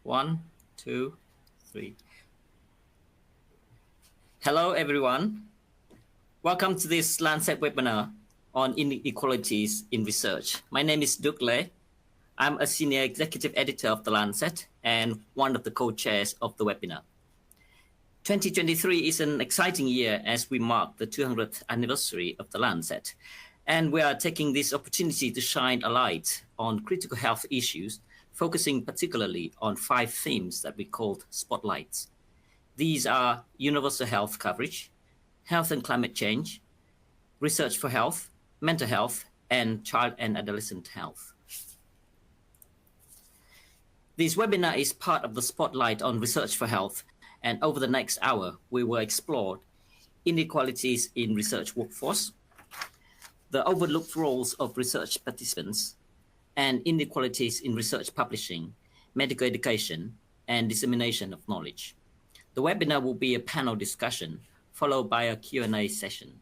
One, two, three. Hello, everyone. Welcome to this Lancet webinar on inequalities in research. My name is Duc Le. I'm a senior executive editor of the Lancet and one of the co-chairs of the webinar. 2023 is an exciting year as we mark the 200th anniversary of the Lancet, and we are taking this opportunity to shine a light on critical health issues, focusing particularly on 5 themes that we called spotlights. These are universal health coverage, health and climate change, research for health, mental health, and child and adolescent health. This webinar is part of the Spotlight on Research for Health, and over the next hour, we will explore inequalities in research workforce, the overlooked roles of research participants, and inequalities in research publishing, medical education, and dissemination of knowledge. The webinar will be a panel discussion, followed by a Q&A session.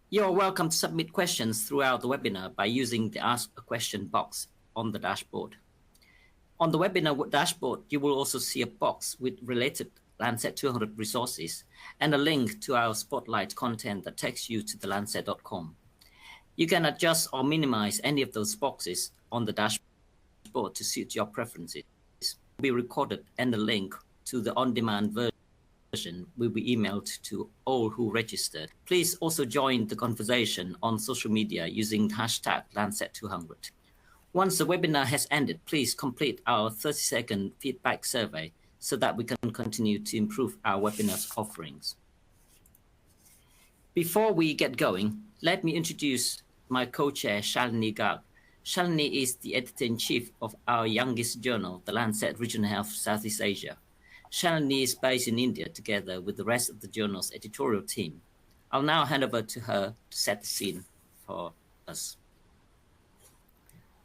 You're welcome to submit questions throughout the webinar by using the Ask a Question box on the dashboard. On the webinar dashboard, you will also see a box with related Lancet 200 resources and a link to our Spotlight content that takes you to thelancet.com. You can adjust or minimize any of those boxes on the dashboard to suit your preferences. It will be recorded, and the link to the on-demand version will be emailed to all who registered. Please also join the conversation on social media using the hashtag Lancet200. Once the webinar has ended, please complete our 30-second feedback survey so that we can continue to improve our webinar's offerings. Before we get going, let me introduce my co-chair, Shalini Garg. Shalini is the editor-in-chief of our youngest journal, the Lancet Regional Health Southeast Asia. Shalini is based in India together with the rest of the journal's editorial team. I'll now hand over to her to set the scene for us.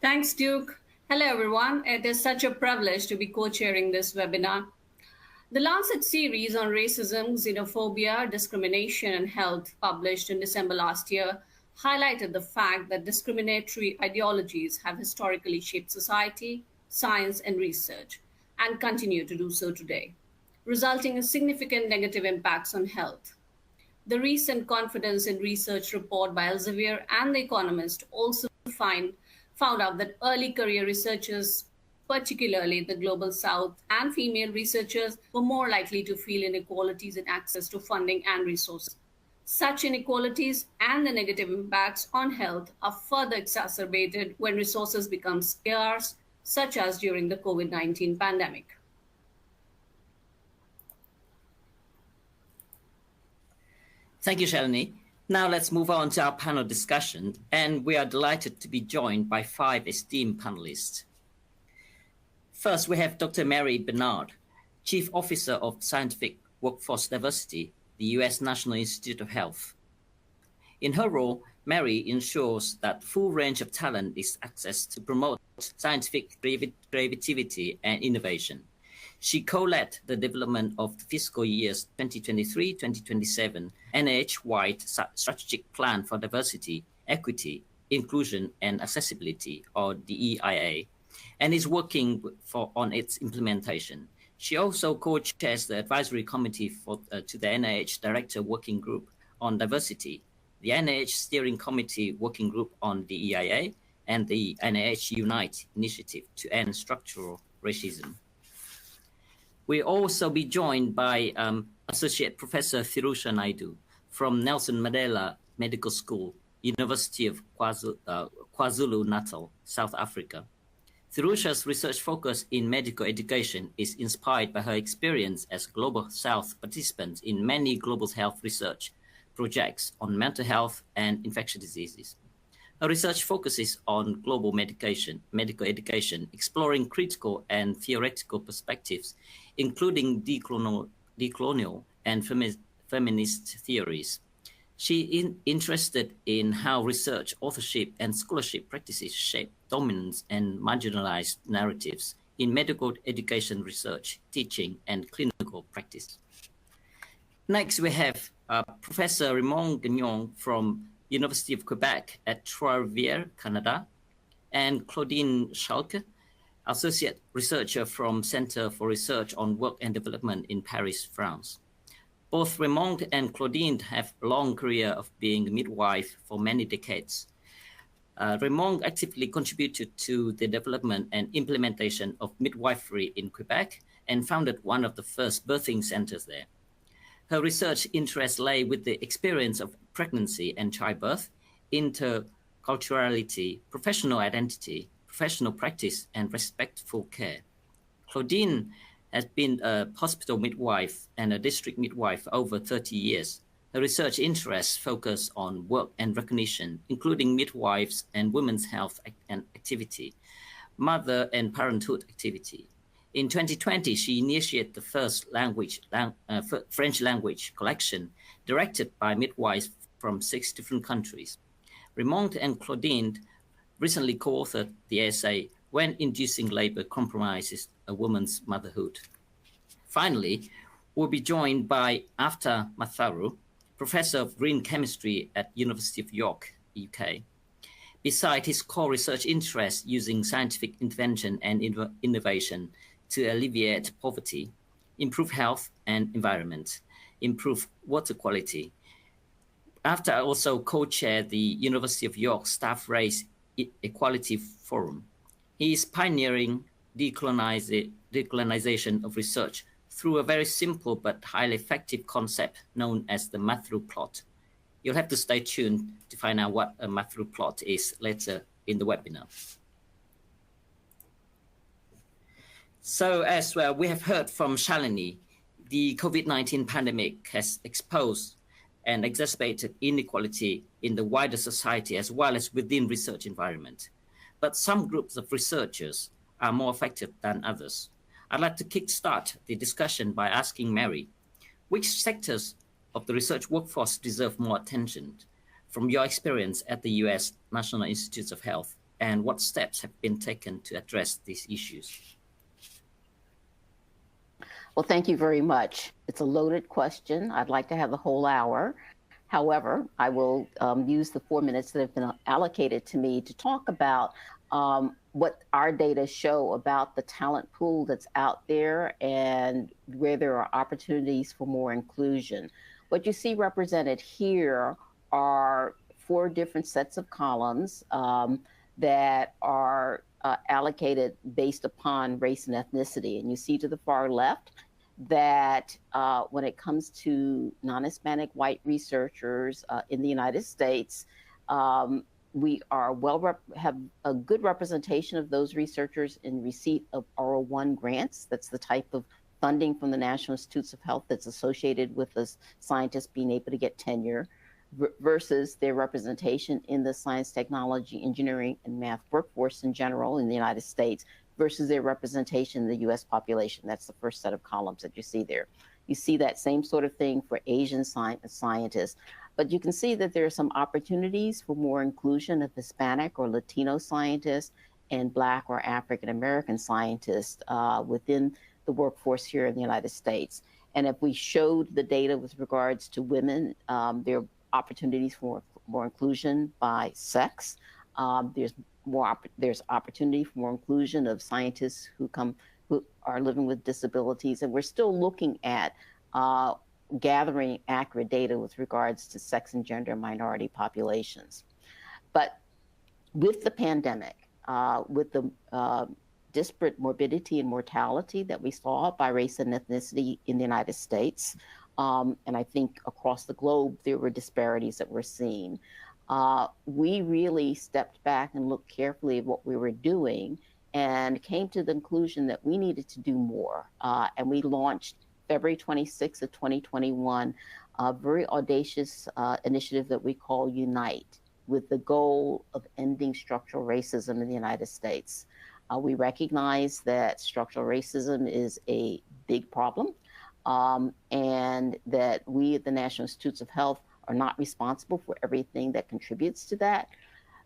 Thanks, Duke. Hello, everyone. It is such a privilege to be co-chairing this webinar. The Lancet Series on racism, xenophobia, discrimination, and health, published in December last year, highlighted the fact that discriminatory ideologies have historically shaped society, science, and research, and continue to do so today, resulting in significant negative impacts on health. The recent Confidence in Research report by Elsevier and The Economist also found out that early career researchers, particularly the Global South, and female researchers were more likely to feel inequalities in access to funding and resources. Such inequalities and the negative impacts on health are further exacerbated when resources become scarce, such as during the COVID-19 pandemic. Thank you, Shalini. Now let's move on to our panel discussion, and we are delighted to be joined by 5 esteemed panelists. First, we have Dr. Mary Bernard, Chief Officer of Scientific Workforce Diversity, the U.S. National Institute of Health. In her role, Mary ensures that the full range of talent is accessed to promote scientific creativity and innovation. She co-led the development of the fiscal years 2023-2027 NIH-wide Strategic Plan for Diversity, Equity, Inclusion, and Accessibility, or DEIA, and is working on its implementation. She also co-chairs the advisory committee to the NIH Director Working Group on Diversity, the NIH Steering Committee Working Group on DEIA, and the NIH Unite initiative to end structural racism. We'll also be joined by Associate Professor Firusha Naidu from Nelson Mandela Medical School, University of KwaZulu-Natal, South Africa. Firusha's research focus in medical education is inspired by her experience as Global South participant in many global health research projects on mental health and infectious diseases. Her research focuses on global medical education, exploring critical and theoretical perspectives, including decolonial and feminist theories. She is interested in how research, authorship, and scholarship practices shape dominant and marginalized narratives in medical education research, teaching, and clinical practice. Next, we have Professor Raymond Gagnon from University of Quebec at Trois-Rivières, Canada, and Claudine Schalke, associate researcher from Center for Research on Work and Development in Paris, France. Both Raymond and Claudine have a long career of being a midwife for many decades. Raymond actively contributed to the development and implementation of midwifery in Quebec and founded one of the first birthing centers there. Her research interests lay with the experience of pregnancy and childbirth, interculturality, professional identity, professional practice, and respectful care. Claudine has been a hospital midwife and a district midwife for over 30 years. Her research interests focus on work and recognition, including midwives and women's health and activity, mother and parenthood activity. In 2020, she initiated the first French language collection directed by midwives from 6 different countries. Raymond and Claudine recently co-authored the essay, When Inducing Labor Compromises a Woman's Motherhood. Finally, we'll be joined by After Matharu, Professor of Green Chemistry at University of York, UK. Beside his core research interests using scientific intervention and innovation to alleviate poverty, improve health and environment, improve water quality, After also co-chaired the University of York Staff Race Equality Forum. He is pioneering decolonization of research through a very simple but highly effective concept known as the Matharu plot. You'll have to stay tuned to find out what a Matharu plot is later in the webinar. So as well, we have heard from Shalini, the COVID-19 pandemic has exposed and exacerbated inequality in the wider society as well as within research environment. But some groups of researchers are more affected than others. I'd like to kickstart the discussion by asking Mary, which sectors of the research workforce deserve more attention from your experience at the US National Institutes of Health, and what steps have been taken to address these issues? Well, thank you very much. It's a loaded question. I'd like to have the whole hour. However, I will use the 4 minutes that have been allocated to me to talk about what our data show about the talent pool that's out there and where there are opportunities for more inclusion. What you see represented here are 4 different sets of columns that are allocated based upon race and ethnicity. And you see to the far left that when it comes to non-Hispanic white researchers in the United States, we are have a good representation of those researchers in receipt of R01 grants. That's the type of funding from the National Institutes of Health that's associated with the scientists being able to get tenure, versus their representation in the science, technology, engineering, and math workforce in general in the United States, versus their representation in the US population. That's the first set of columns that you see there. You see that same sort of thing for Asian scientists, but you can see that there are some opportunities for more inclusion of Hispanic or Latino scientists and Black or African American scientists within the workforce here in the United States. And if we showed the data with regards to women, there are opportunities for more inclusion by sex. There's opportunity for more inclusion of scientists who are living with disabilities, and we're still looking at gathering accurate data with regards to sex and gender minority populations. But with the pandemic, with the disparate morbidity and mortality that we saw by race and ethnicity in the United States, and I think across the globe, there were disparities that we're seeing. We really stepped back and looked carefully at what we were doing and came to the conclusion that we needed to do more. And we launched February 26th of 2021, a very audacious initiative that we call Unite, with the goal of ending structural racism in the United States. We recognize that structural racism is a big problem, and that we at the National Institutes of Health are not responsible for everything that contributes to that.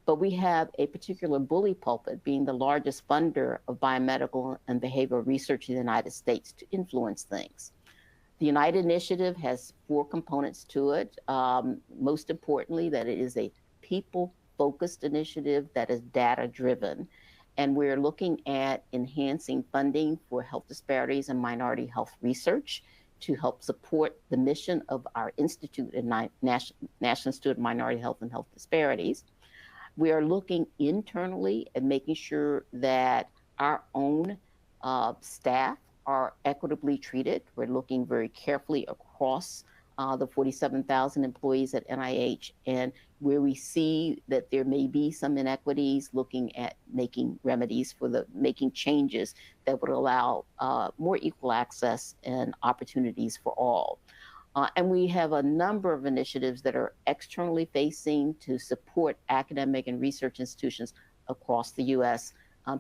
But we have a particular bully pulpit, being the largest funder of biomedical and behavioral research in the United States, to influence things. The Unite initiative has 4 components to it. Most importantly, that it is a people-focused initiative that is data-driven. And we're looking at enhancing funding for health disparities and minority health research to help support the mission of our institute and National Institute of Minority Health and Health Disparities. We are looking internally at making sure that our own staff are equitably treated. We're looking very carefully across the 47,000 employees at NIH, and where we see that there may be some inequities, looking at making remedies for making changes that would allow more equal access and opportunities for all. And we have a number of initiatives that are externally facing to support academic and research institutions across the US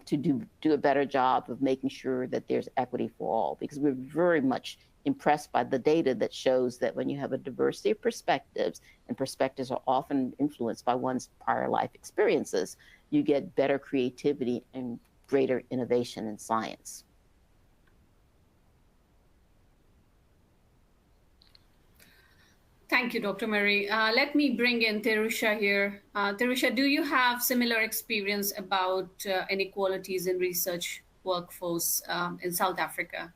to do a better job of making sure that there's equity for all, because we're very much impressed by the data that shows that when you have a diversity of perspectives, and perspectives are often influenced by one's prior life experiences, you get better creativity and greater innovation in science. Thank you, Dr. Mary. Let me bring in Terusha here. Terusha, do you have similar experience about inequalities in research workforce in South Africa?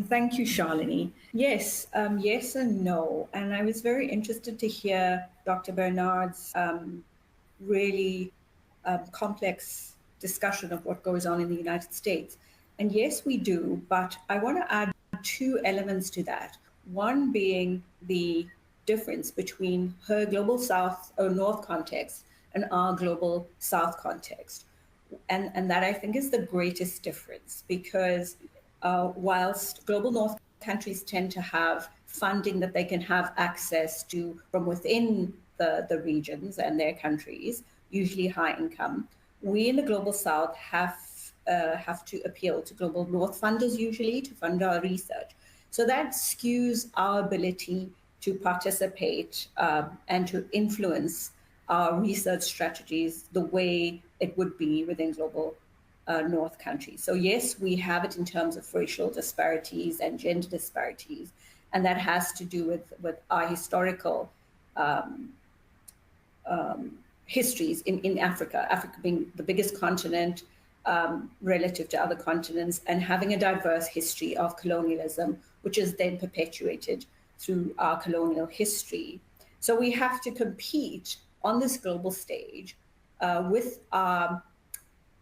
Thank you, Shalini. Yes, yes and no. And I was very interested to hear Dr. Bernard's really complex discussion of what goes on in the United States. And yes, we do, but I want to add two elements to that. One being the difference between her global South or North context and our global South context. And that I think is the greatest difference, because whilst global North countries tend to have funding that they can have access to from within the regions and their countries, usually high income, we in the global South have to appeal to global North funders usually to fund our research. So that skews our ability to participate and to influence our research strategies the way it would be within global North countries. So yes, we have it in terms of racial disparities and gender disparities, and that has to do with our historical histories in Africa, Africa being the biggest continent relative to other continents, and having a diverse history of colonialism, which is then perpetuated through our colonial history. So we have to compete on this global stage with our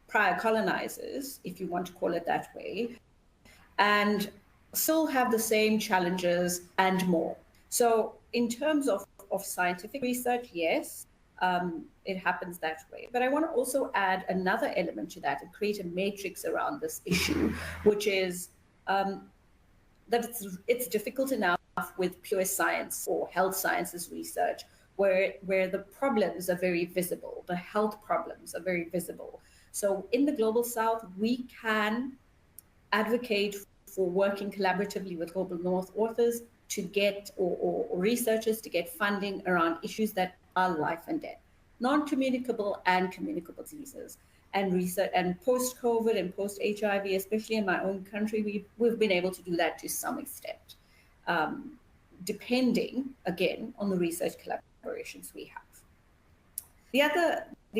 prior colonizers, if you want to call it that way, and still have the same challenges and more. So in terms of scientific research, yes, it happens that way. But I want to also add another element to that and create a matrix around this issue, which is that it's difficult enough with pure science or health sciences research where the problems are very visible, the health problems are very visible. So in the global South, we can advocate for working collaboratively with global North authors to get, or researchers to get funding around issues that are life and death, non-communicable and communicable diseases. And research, and post-COVID and post-HIV, especially in my own country, we've been able to do that to some extent, depending, again, on the research collaborations we have. The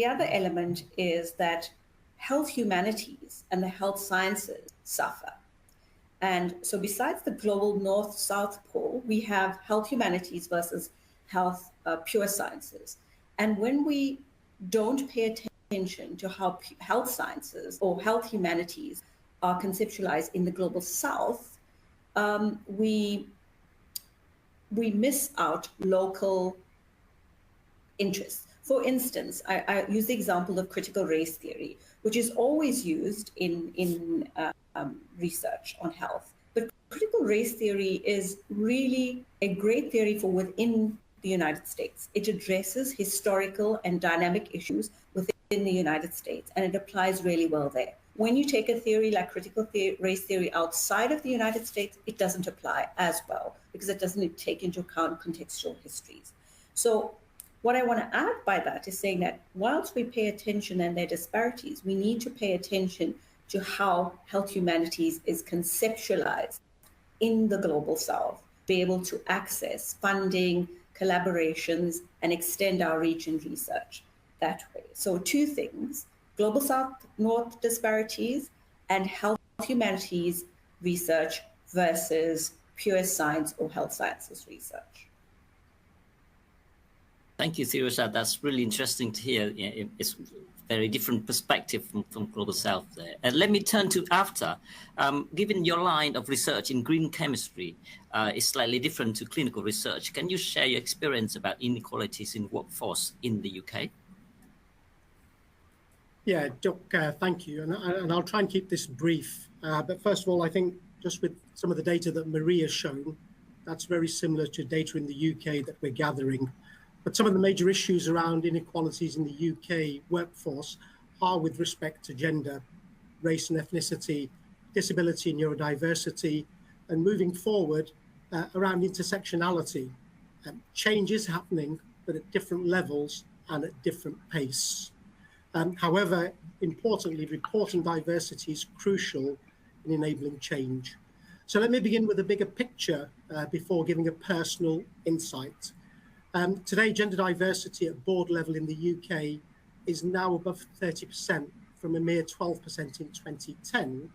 other element is that health humanities and the health sciences suffer. And so besides the global North-South pole, we have health humanities versus health pure sciences. And when we don't pay attention to how health sciences or health humanities are conceptualized in the global South, we miss out local interests. For instance, I use the example of critical race theory, which is always used in research on health. But critical race theory is really a great theory for within the United States. It addresses historical and dynamic issues within the United States, and it applies really well there. When you take a theory like critical race theory outside of the United States, it doesn't apply as well because it doesn't take into account contextual histories. So what I want to add by that is saying that whilst we pay attention and their disparities, we need to pay attention to how health humanities is conceptualized in the global South, be able to access funding, collaborations, and extend our reach in research. that way. So two things, global South-North disparities and health humanities research versus pure science or health sciences research. Thank you, Sirosha. That's really interesting to hear. It's very different perspective from Global South there. And let me turn to After. Given your line of research in green chemistry is slightly different to clinical research, can you share your experience about inequalities in workforce in the UK? Yeah, Doc, thank you. And I'll try and keep this brief. But first of all, I think just with some of the data that Maria's shown, that's very similar to data in the UK that we're gathering. But some of the major issues around inequalities in the UK workforce are with respect to gender, race and ethnicity, disability and neurodiversity, and moving forward around intersectionality. Change is happening, but at different levels and at different pace. However, importantly, reporting diversity is crucial in enabling change. So let me begin with a bigger picture before giving a personal insight. Today, gender diversity at board level in the UK is now above 30% from a mere 12% in 2010.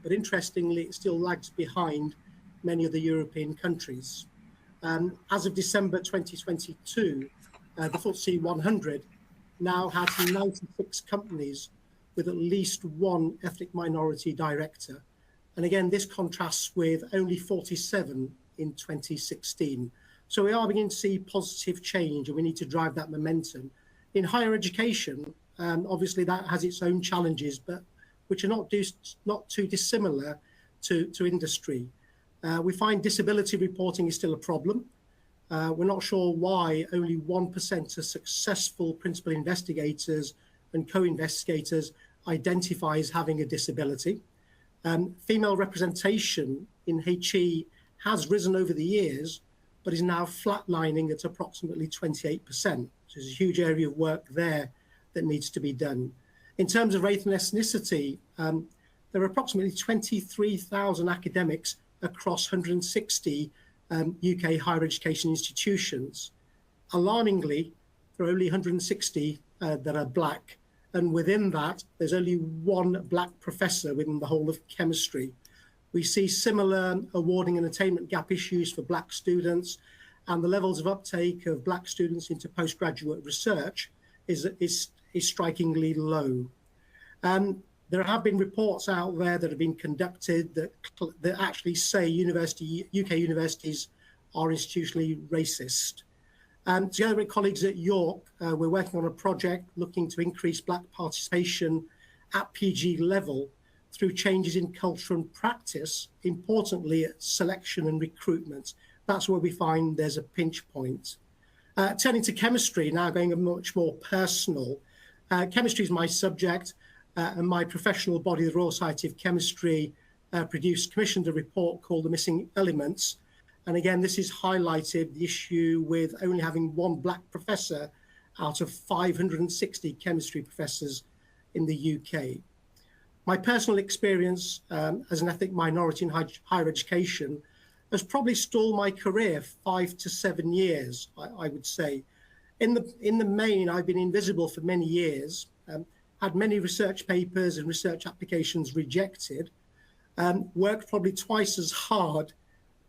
But interestingly, it still lags behind many other European countries. As of December 2022, the FTSE 100 now has 96 companies with at least one ethnic minority director. And again, this contrasts with only 47 in 2016. So we are beginning to see positive change, and we need to drive that momentum. In higher education, obviously that has its own challenges, but which are not too dissimilar to industry. We find disability reporting is still a problem. We're not sure why only 1% of successful principal investigators and co-investigators identify as having a disability. Female representation in HE has risen over the years, but is now flatlining at approximately 28%. So there's a huge area of work there that needs to be done. In terms of race and ethnicity, there are approximately 23,000 academics across 160 UK higher education institutions. Alarmingly, there are only 160 that are black. And within that, there's only one black professor within the whole of chemistry. We see similar awarding and attainment gap issues for black students, and the levels of uptake of black students into postgraduate research is strikingly low. There have been reports out there that have been conducted that actually say UK universities are institutionally racist. Together with colleagues at York, we're working on a project looking to increase black participation at PG level through changes in culture and practice, importantly at selection and recruitment. That's where we find there's a pinch point. Turning to chemistry, now going a much more personal. Chemistry is my subject, and my professional body, the Royal Society of Chemistry, commissioned a report called The Missing Elements. And again, this has highlighted the issue with only having one black professor out of 560 chemistry professors in the UK. My personal experience as an ethnic minority in higher education has probably stalled my career 5 to 7 years, I would say. In the main, I've been invisible for many years, had many research papers and research applications rejected, worked probably twice as hard,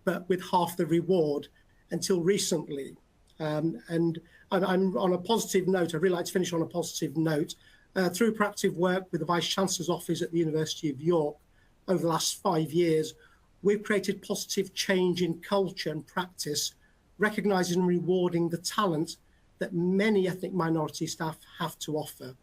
but with half the reward until recently. And I'm on a positive note. I'd really like to finish on a positive note. Through proactive work with the Vice-Chancellor's Office at the University of York over the last 5 years, we've created positive change in culture and practice, recognising and rewarding the talent that many ethnic minority staff have to offer.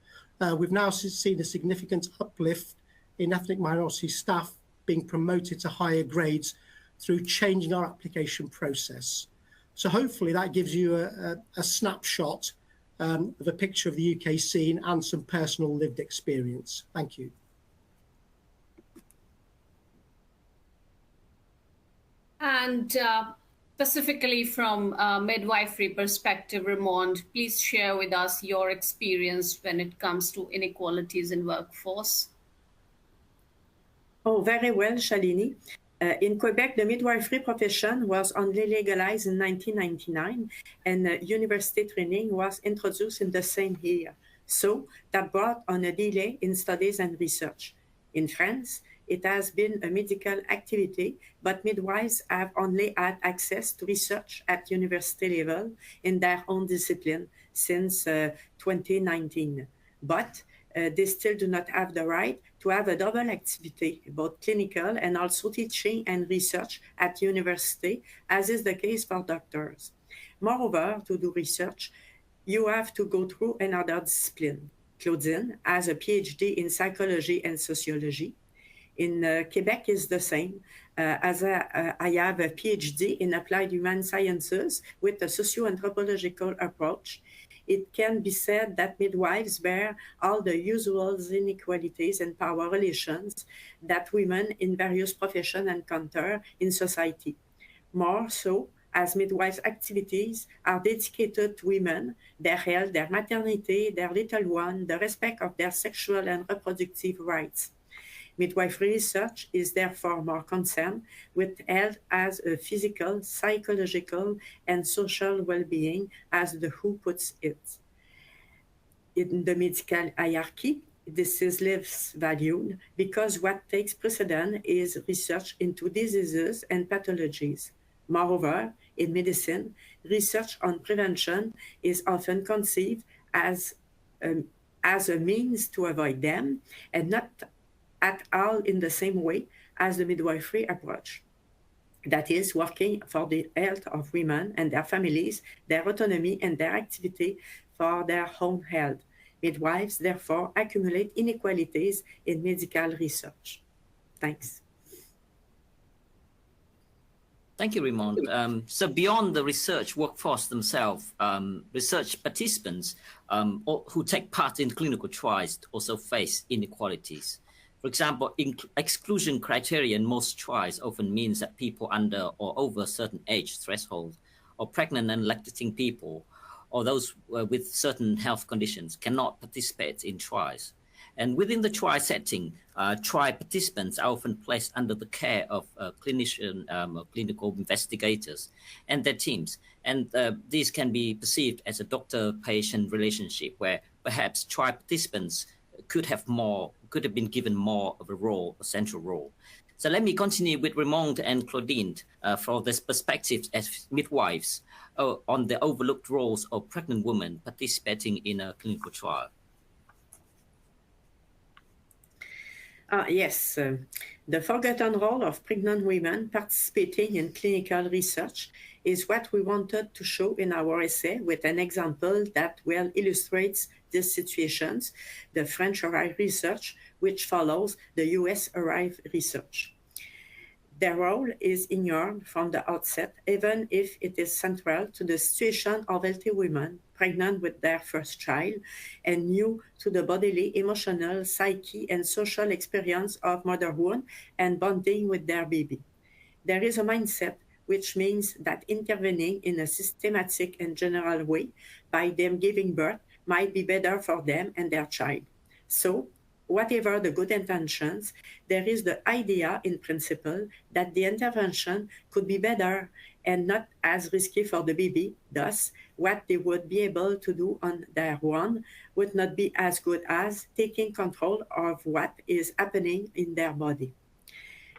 We've now seen a significant uplift in ethnic minority staff being promoted to higher grades through changing our application process. So hopefully that gives you a snapshot of a picture of the UK scene and some personal lived experience. Thank you. And specifically from a midwifery perspective, Ramond, please share with us your experience when it comes to inequalities in workforce. Oh, very well, Shalini. In Quebec, the midwifery profession was only legalized in 1999, and university training was introduced in the same year. So that brought on a delay in studies and research. In France, it has been a medical activity, but midwives have only had access to research at university level in their own discipline since 2019. But they still do not have the right to have a double activity, both clinical and also teaching and research at university, as is the case for doctors. Moreover, to do research, you have to go through another discipline. Claudine has a PhD in psychology and sociology. In Quebec is the same, as I have a PhD in applied human sciences with a socio-anthropological approach. It can be said that midwives bear all the usual inequalities and power relations that women in various professions encounter in society. More so, as midwives' activities are dedicated to women, their health, their maternity, their little one, the respect of their sexual and reproductive rights. Midwifery research is therefore more concerned with health as a physical, psychological, and social well-being, as the WHO puts it. In the medical hierarchy, this is less valued because what takes precedence is research into diseases and pathologies. Moreover, in medicine, research on prevention is often conceived as a means to avoid them, and not at all in the same way as the midwifery approach. That is, working for the health of women and their families, their autonomy, and their activity for their own health. Midwives, therefore, accumulate inequalities in medical research. Thanks. Thank you, Raymond. So beyond the research workforce themselves, research participants who take part in clinical trials also face inequalities. For example, exclusion criteria in most trials often means that people under or over a certain age threshold, or pregnant and lactating people, or those with certain health conditions cannot participate in trials. And within the trial setting, trial participants are often placed under the care of clinical investigators and their teams. And these can be perceived as a doctor-patient relationship where perhaps trial participants could have been given more of a central role. So let me continue with Raymond and Claudine for this perspective as midwives on the overlooked roles of pregnant women participating in a clinical trial. Yes, the forgotten role of pregnant women participating in clinical research is what we wanted to show in our essay with an example that well illustrates these situations, the French Arrive research, which follows the US Arrive research. Their role is ignored from the outset, even if it is central to the situation of healthy women pregnant with their first child and new to the bodily, emotional, psyche, and social experience of motherhood and bonding with their baby. There is a mindset which means that intervening in a systematic and general way by them giving birth might be better for them and their child. So, whatever the good intentions, there is the idea in principle that the intervention could be better and not as risky for the baby. Thus, what they would be able to do on their own would not be as good as taking control of what is happening in their body.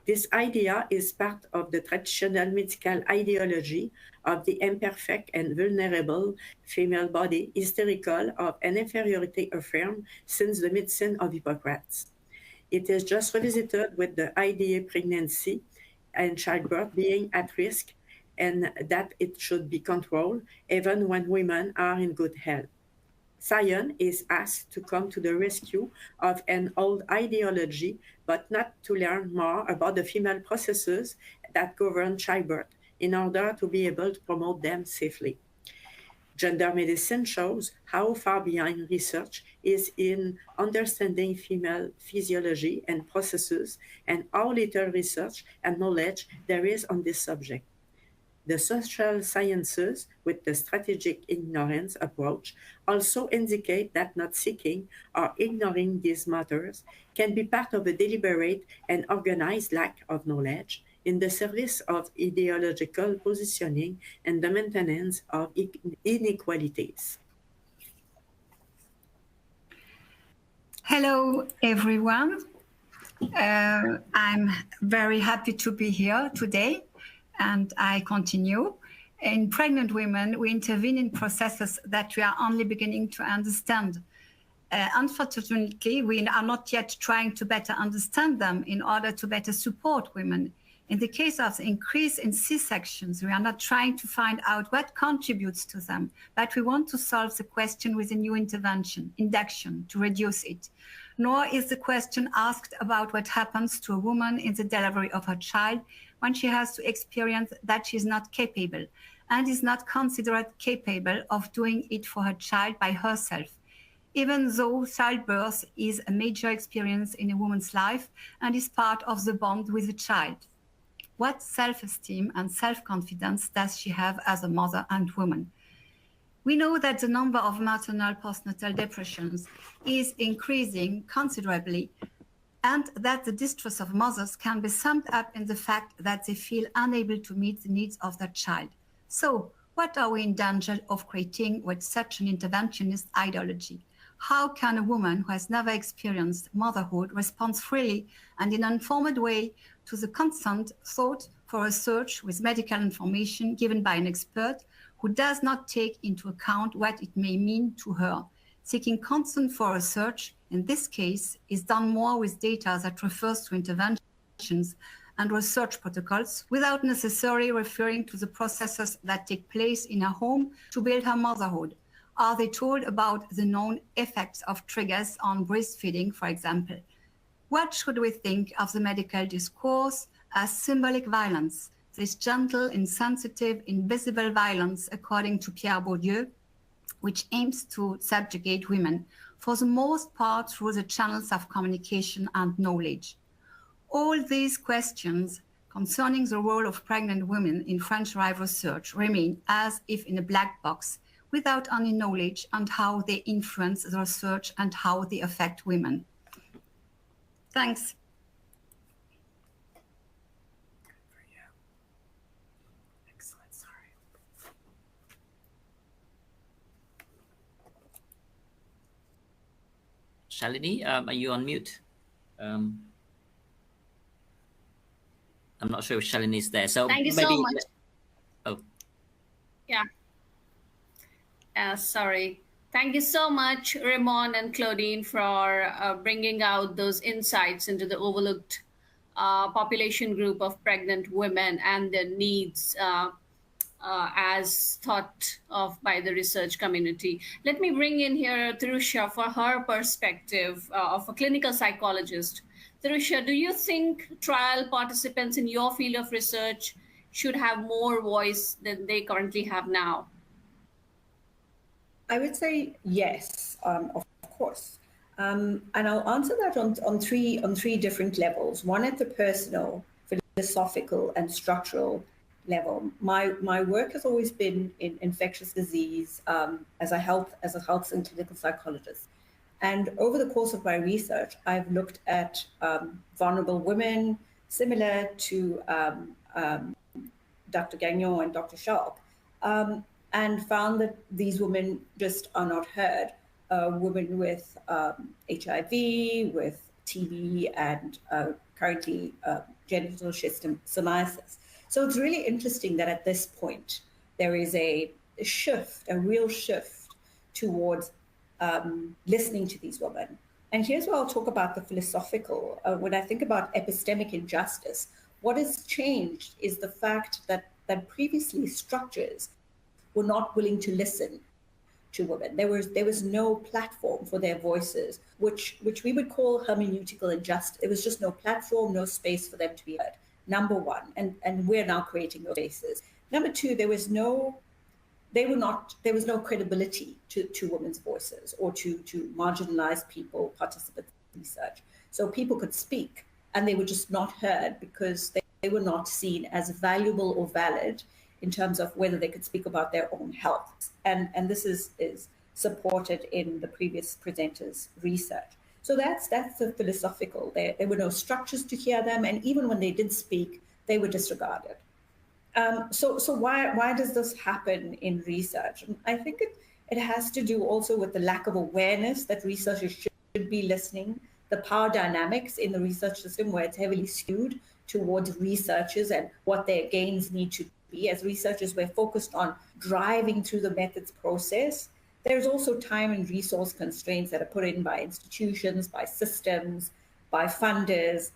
This idea is part of the traditional medical ideology of the imperfect and vulnerable female body, hysterical of an inferiority affirmed since the medicine of Hippocrates. It is just revisited with the idea pregnancy and childbirth being at risk and that it should be controlled even when women are in good health. Science is asked to come to the rescue of an old ideology, but not to learn more about the female processes that govern childbirth in order to be able to promote them safely. Gender medicine shows how far behind research is in understanding female physiology and processes and how little research and knowledge there is on this subject. The social sciences, with the strategic ignorance approach, also indicate that not seeking or ignoring these matters can be part of a deliberate and organized lack of knowledge in the service of ideological positioning and the maintenance of inequalities. Hello, everyone. I'm very happy to be here today, and I continue. In pregnant women, we intervene in processes that we are only beginning to understand. Unfortunately, we are not yet trying to better understand them in order to better support women. In the case of the increase in C-sections, we are not trying to find out what contributes to them, but we want to solve the question with a new intervention, induction, to reduce it. Nor is the question asked about what happens to a woman in the delivery of her child when she has to experience that she is not capable and is not considered capable of doing it for her child by herself, even though childbirth is a major experience in a woman's life and is part of the bond with the child. What self-esteem and self-confidence does she have as a mother and woman? We know that the number of maternal postnatal depressions is increasing considerably, and that the distress of mothers can be summed up in the fact that they feel unable to meet the needs of their child. So, what are we in danger of creating with such an interventionist ideology? How can a woman who has never experienced motherhood respond freely and in an informed way to the constant thought for research with medical information given by an expert who does not take into account what it may mean to her? Seeking consent for research, in this case, is done more with data that refers to interventions and research protocols without necessarily referring to the processes that take place in her home to build her motherhood. Are they told about the known effects of triggers on breastfeeding, for example? What should we think of the medical discourse as symbolic violence, this gentle, insensitive, invisible violence, according to Pierre Bourdieu, which aims to subjugate women, for the most part through the channels of communication and knowledge? All these questions concerning the role of pregnant women in French-derived research remain as if in a black box, without any knowledge on how they influence the research and how they affect women. Thanks. Excellent, sorry. Shalini, are you on mute? I'm not sure if Shalini is there. So Thank you maybe, so much. Oh. Yeah. Sorry. Thank you so much, Ramon and Claudine, for bringing out those insights into the overlooked population group of pregnant women and their needs as thought of by the research community. Let me bring in here Thirusha for her perspective of a clinical psychologist. Thirusha, do you think trial participants in your field of research should have more voice than they currently have now? I would say yes, of course. And I'll answer that on three different levels. One at the personal, philosophical, and structural level. My work has always been in infectious disease as a health and clinical psychologist. And over the course of my research, I've looked at vulnerable women, similar to Dr. Gagnon and Dr. Sharp, and found that these women just are not heard. Women with HIV, with TB, and currently genital schistosomiasis. So it's really interesting that at this point, there is a real shift towards listening to these women. And here's where I'll talk about the philosophical. When I think about epistemic injustice, what has changed is the fact that previously structures were not willing to listen to women. There was no platform for their voices, which we would call hermeneutical injustice. There was just no platform, no space for them to be heard. Number one, and we're now creating those spaces. Number two, there was no credibility to women's voices or to marginalized people, participants in research. So people could speak and they were just not heard because they were not seen as valuable or valid in terms of whether they could speak about their own health. And this is supported in the previous presenters' research. So that's the philosophical. There were no structures to hear them, and even when they did speak, they were disregarded. So why does this happen in research? And I think it has to do also with the lack of awareness that researchers be listening. The power dynamics in the research system, where it's heavily skewed towards researchers and what their gains need to be. As researchers, we're focused on driving through the methods process. There's also time and resource constraints that are put in by institutions, by systems, by funders,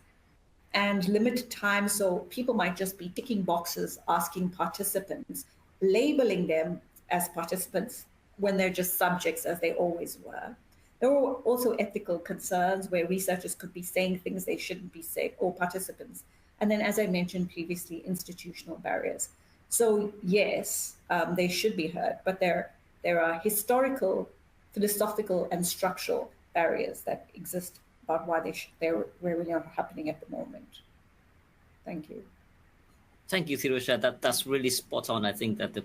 and limited time. So people might just be ticking boxes, asking participants, labeling them as participants when they're just subjects, as they always were. There are also ethical concerns where researchers could be saying things they shouldn't be saying, or participants. And then, as I mentioned previously, institutional barriers. So yes, they should be heard, but there are historical, philosophical, and structural barriers that exist about why they're really not happening at the moment. Thank you. Thank you, Thirusha. That's really spot on. I think that the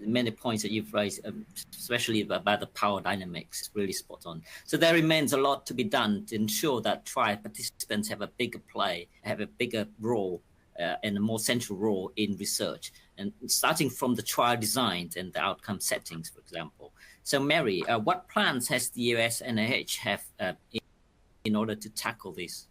many points that you've raised, especially about the power dynamics, is really spot on. So there remains a lot to be done to ensure that trial participants have a bigger play, have a bigger role and a more central role in research, and starting from the trial design and the outcome settings, for example. So Mary, what plans has the US NIH have in order to tackle this?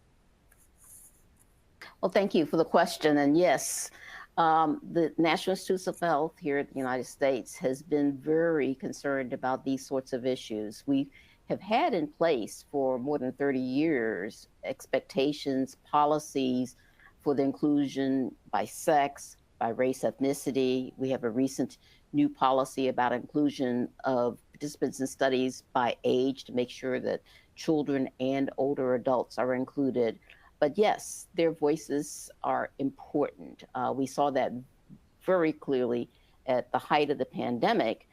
Well, thank you for the question. And yes, the National Institutes of Health here in the United States has been very concerned about these sorts of issues. We have had in place for more than 30 years expectations, policies for the inclusion by sex, by race, ethnicity. We have a recent new policy about inclusion of participants in studies by age to make sure that children and older adults are included. But yes, their voices are important. We saw that very clearly at the height of the pandemic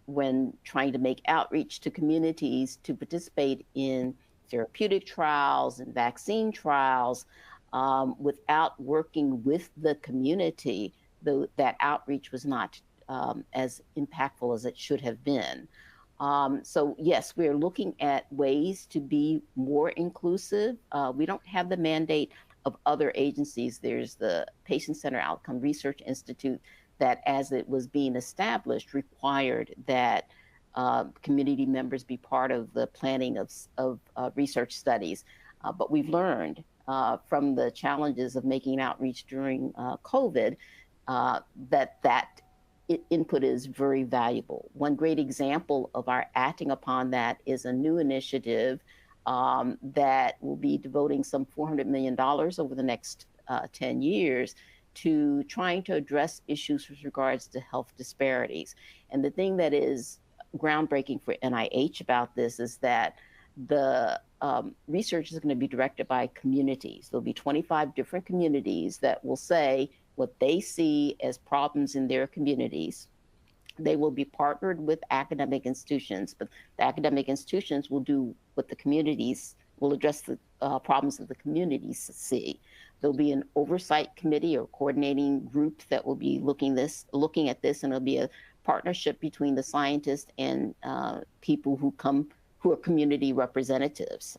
when trying to make outreach to communities to participate in therapeutic trials and vaccine trials without working with the community, though that outreach was not as impactful as it should have been. So yes, we're looking at ways to be more inclusive. We don't have the mandate of other agencies. There's the Patient-Centered Outcome Research Institute that, as it was being established, required that community members be part of the planning of research studies. But we've learned from the challenges of making outreach during COVID that input is very valuable. One great example of our acting upon that is a new initiative that will be devoting some $400 million over the next 10 years to trying to address issues with regards to health disparities. And the thing that is groundbreaking for NIH about this is that the research is going to be directed by communities. There'll be 25 different communities that will say what they see as problems in their communities. They will be partnered with academic institutions, but the academic institutions will do what the communities will address the problems that the communities see. There'll be an oversight committee or coordinating group that will be looking at this, and it'll be a partnership between the scientists and people who are community representatives.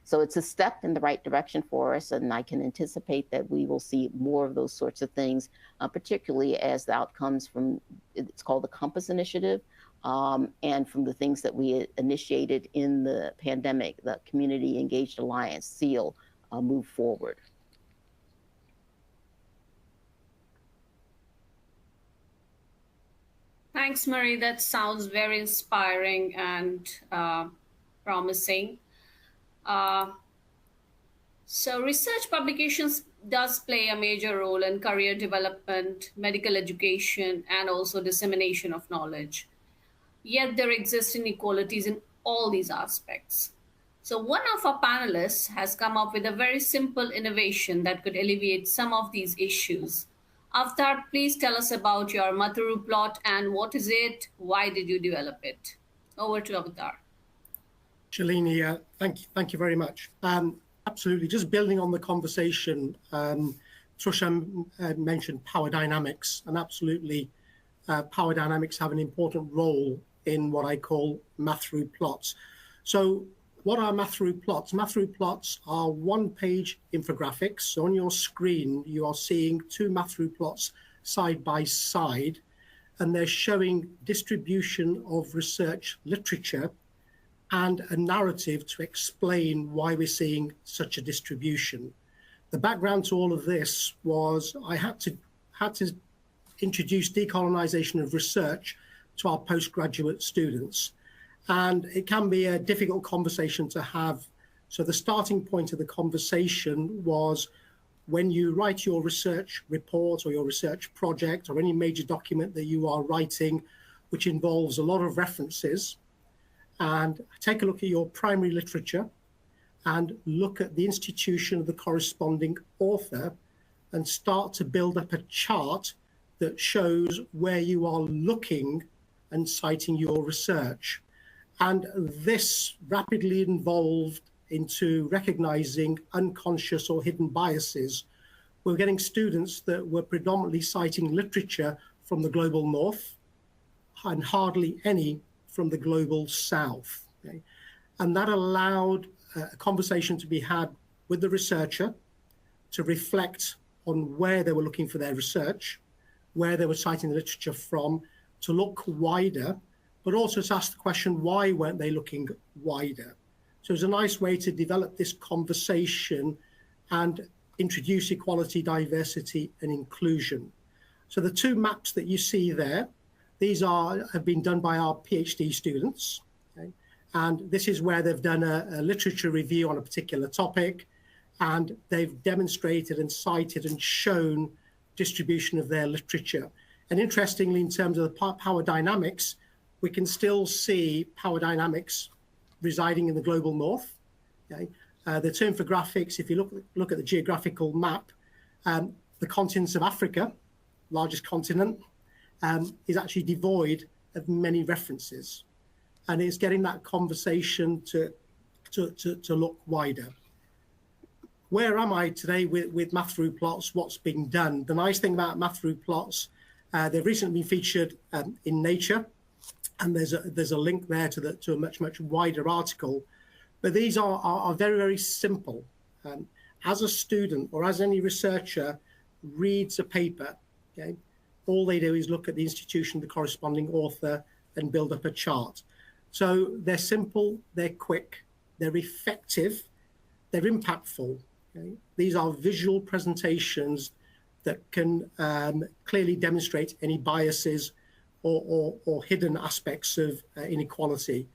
So it's a step in the right direction for us, and I can anticipate that we will see more of those sorts of things, particularly as the outcomes from, it's called the Compass Initiative, and from the things that we initiated in the pandemic, the Community Engaged Alliance, SEAL, move forward. Thanks, Marie. That sounds very inspiring and promising. So research publications does play a major role in career development, medical education, and also dissemination of knowledge. Yet there exist inequalities in all these aspects. So one of our panelists has come up with a very simple innovation that could alleviate some of these issues. Avtar, please tell us about your Matharu plot and what is it? Why did you develop it? Over to Avtar. Shalini, thank you very much. Absolutely, just building on the conversation, Thirusha mentioned power dynamics, and absolutely power dynamics have an important role in what I call Matharu plots. So what are Matharu plots? Matharu plots are one-page infographics. So on your screen, you are seeing two Matharu plots side by side, and they're showing distribution of research literature and a narrative to explain why we're seeing such a distribution. The background to all of this was I had to introduce decolonization of research to our postgraduate students. And it can be a difficult conversation to have. So the starting point of the conversation was when you write your research report or your research project or any major document that you are writing, which involves a lot of references, and take a look at your primary literature and look at the institution of the corresponding author and start to build up a chart that shows where you are looking and citing your research. And this rapidly evolved into recognizing unconscious or hidden biases. We're getting students that were predominantly citing literature from the global north and hardly any from the global south. Okay? And that allowed a conversation to be had with the researcher to reflect on where they were looking for their research, where they were citing the literature from, to look wider, but also to ask the question, why weren't they looking wider? So it was a nice way to develop this conversation and introduce equality, diversity, and inclusion. So the two maps that you see there, these have been done by our PhD students. Okay? And this is where they've done a literature review on a particular topic, and they've demonstrated and cited and shown distribution of their literature. And interestingly, in terms of the power dynamics, we can still see power dynamics residing in the global north. Okay? The term for graphics, if you look at the geographical map, the continent of Africa, largest continent, is actually devoid of many references. And it's getting that conversation to look wider. Where am I today with math through plots? What's being done? The nice thing about math through plots, they've recently been featured in Nature, and there's a link there to a much wider article. But these are very, very simple. As a student or as any researcher reads a paper, okay, all they do is look at the institution, the corresponding author, and build up a chart. So they're simple, they're quick, they're effective, they're impactful. Okay? These are visual presentations that can clearly demonstrate any biases or hidden aspects of inequality.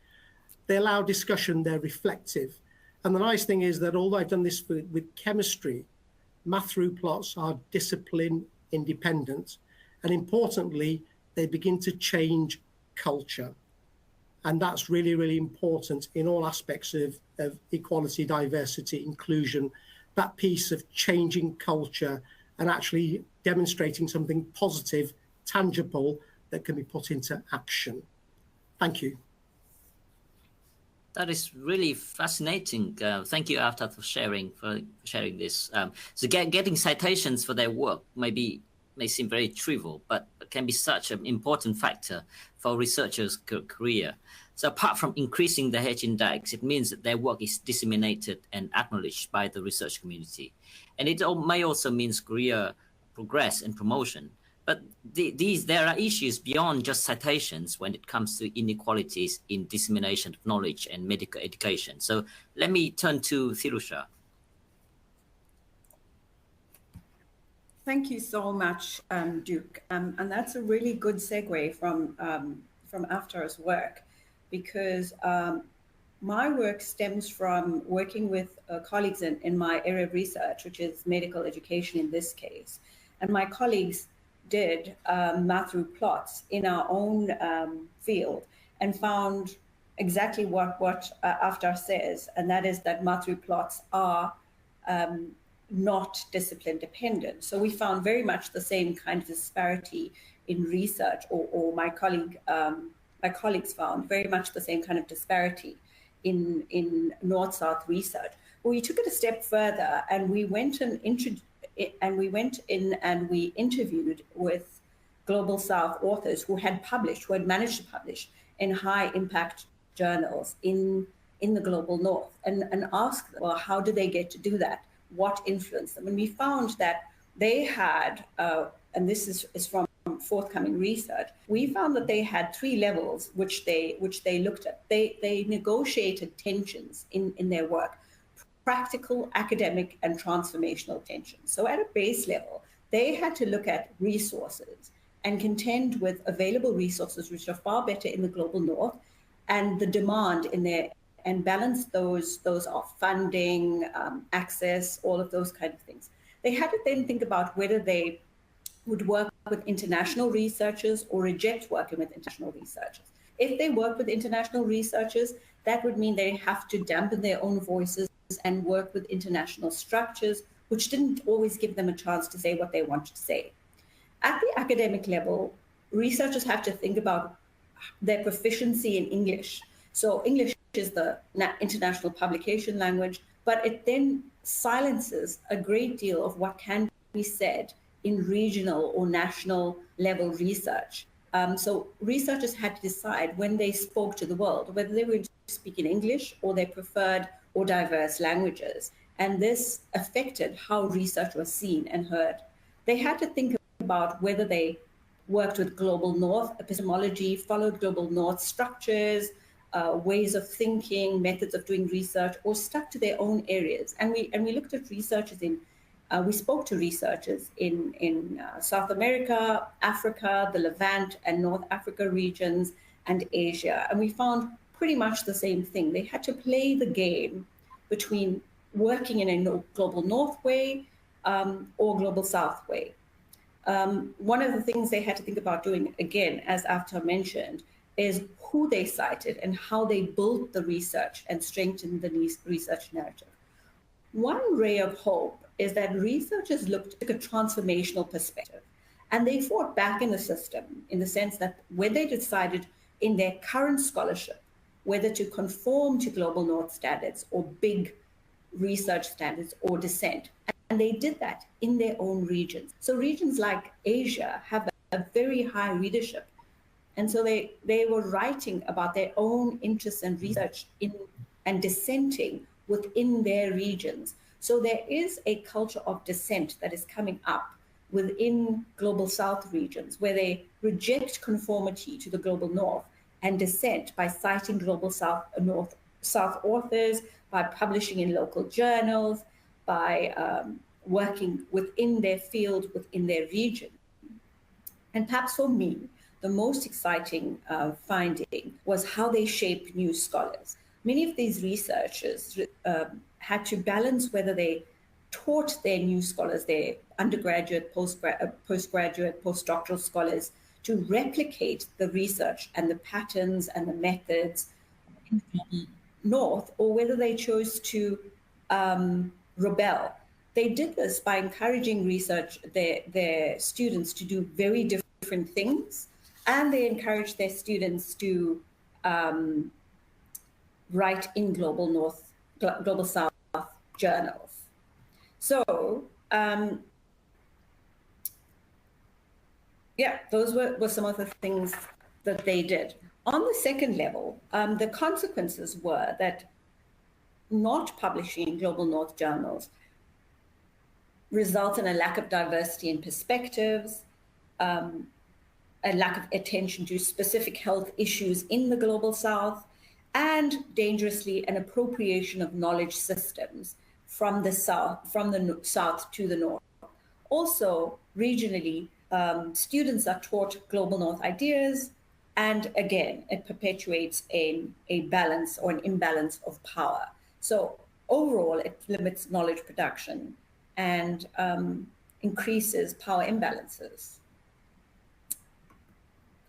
They allow discussion, they're reflective. And the nice thing is that although I've done this with chemistry, math through plots are discipline independent. And importantly, they begin to change culture. And that's really, really important in all aspects of equality, diversity, inclusion, that piece of changing culture and actually demonstrating something positive, tangible, that can be put into action. Thank you. That is really fascinating. Thank you, After, for sharing this. So getting citations for their work may seem very trivial, but can be such an important factor for researchers' career. So apart from increasing the H index, it means that their work is disseminated and acknowledged by the research community. And it may also mean career progress and promotion. But there are issues beyond just citations when it comes to inequalities in dissemination of knowledge and medical education. So let me turn to Thirusha. Thank you so much, Duke. And that's a really good segue from Aftar's work, because my work stems from working with colleagues in my area of research, which is medical education in this case. And my colleagues did math through plots in our own field and found exactly what Aftar says, and that is that math through plots are not discipline dependent. So we found very much the same kind of disparity in research, or my colleagues found very much the same kind of disparity in North-South research. But we took it a step further, and we went in and we interviewed with Global South authors who had managed to publish in high impact journals in the Global North, and asked them, well, how did they get to do that? What influenced them? And we found that they had, and this is from forthcoming research, we found that they had three levels which they looked at. They negotiated tensions in their work: practical, academic, and transformational tensions. So at a base level, they had to look at resources and contend with available resources which are far better in the global north, and the demand in there, and balance those off: funding, access, all of those kind of things. They had to then think about whether they would work with international researchers or reject working with international researchers. If they work with international researchers, that would mean they have to dampen their own voices and work with international structures, which didn't always give them a chance to say what they wanted to say. At the academic level, researchers have to think about their proficiency in English. So English is the international publication language, but it then silences a great deal of what can be said in regional or national level research. So researchers had to decide when they spoke to the world whether they would speak in English or their preferred or diverse languages. And this affected how research was seen and heard. They had to think about whether they worked with global north epistemology, followed global north structures, ways of thinking, methods of doing research, or stuck to their own areas. And we looked at researchers we spoke to researchers in South America, Africa, the Levant and North Africa regions, and Asia. And we found pretty much the same thing. They had to play the game between working in a global north way or global south way. One of the things they had to think about doing, again, as Aftar mentioned, is who they cited and how they built the research and strengthened the research narrative. One ray of hope is that researchers took a transformational perspective, and they fought back in the system in the sense that when they decided in their current scholarship whether to conform to global north standards or big research standards or dissent, and they did that in their own regions. So regions like Asia have a very high readership, and so they were writing about their own interests and research and dissenting within their regions. So there is a culture of dissent that is coming up within global south regions where they reject conformity to the global north and dissent by citing global south authors, by publishing in local journals, by working within their field, within their region. And perhaps for me, the most exciting finding was how they shape new scholars. Many of these researchers had to balance whether they taught their new scholars, their undergraduate, postgraduate, postdoctoral scholars, to replicate the research and the patterns and the methods in the north, or whether they chose to rebel. They did this by encouraging their students to do very different things, and they encouraged their students to write in global south journals. So those were some of the things that they did. On the second level, the consequences were that not publishing in global north journals result in a lack of diversity in perspectives, a lack of attention to specific health issues in the global south, and dangerously an appropriation of knowledge systems from the south to the north. Also, regionally, students are taught global north ideas, and again, it perpetuates a balance or an imbalance of power. So overall, it limits knowledge production and increases power imbalances.